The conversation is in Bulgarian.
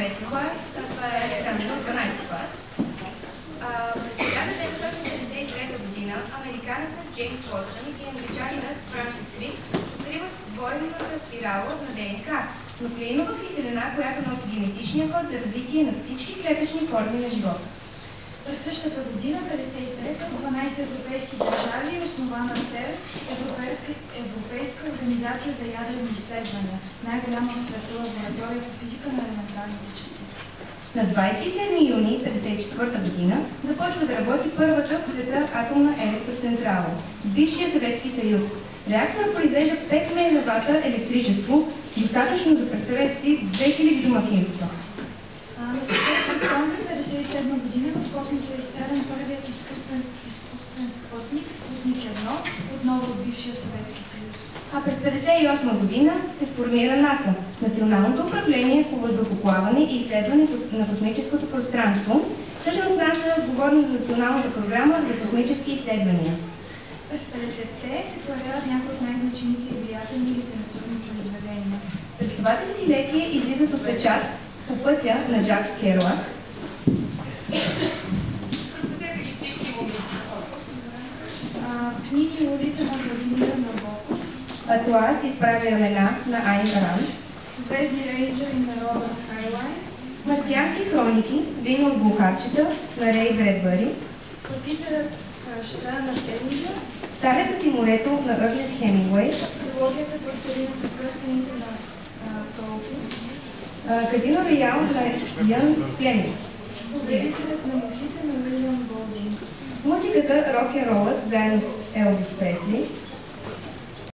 9 клас, а това е Александър от 12 клас. През 1953 година американецът Джеймс Уотсън и англичанинът Франсис Крик откриват двойната спирала на ДНК, нуклеинова киселина, която носи генетичния код за развитие на всички клетъчни форми на живота. През същата година, 1953, в 12 европейски държави е основана ЦЕРН, Европейска организация за ядрени изследвания, най-голяма в света лаборатория по физика на елементарните частици. На 27 юни 1954 година започва да работи първата в света атомна електроцентрала в бившия Съветски съюз. Реакторът произвежда 5 мегавата електричество, достатъчно за, представете си, 2000 домакинства. На 4 октомври 1957 година в космоса е изстрелян първият изкуствен спътник, Спутник 1, отново от бившия Съветски съюз. А през 1958 година се сформира НАСА, Националното управление по въздухоплаване и изследване на космическото пространство. Всъщност НАСА е отговорна за националната програма за космически изследвания. През 50-те се появяват някои от най-значимите и влиятелни литературни произведения. През това десетилетие излизат от печат По пътя на Джак Керуак, книги и улица на Владимира Набоков, Атлас изправи ramена на Айн Ранд, Звездни рейнджери на Робърт Хайлайн, Марсиански хроники, Вино от бухарчета на Рей Бредбъри, Спасителят кръща на Селинджър, Старецът и морето на Ърнест Хемингуей, трилогията Властелинът на пръстените на Толкин, Казино Роял на Ян Флеминг, Повелителят на мухите на Уилям Голдинг. музиката рок-н-ролът заедно с Елвис Пресли,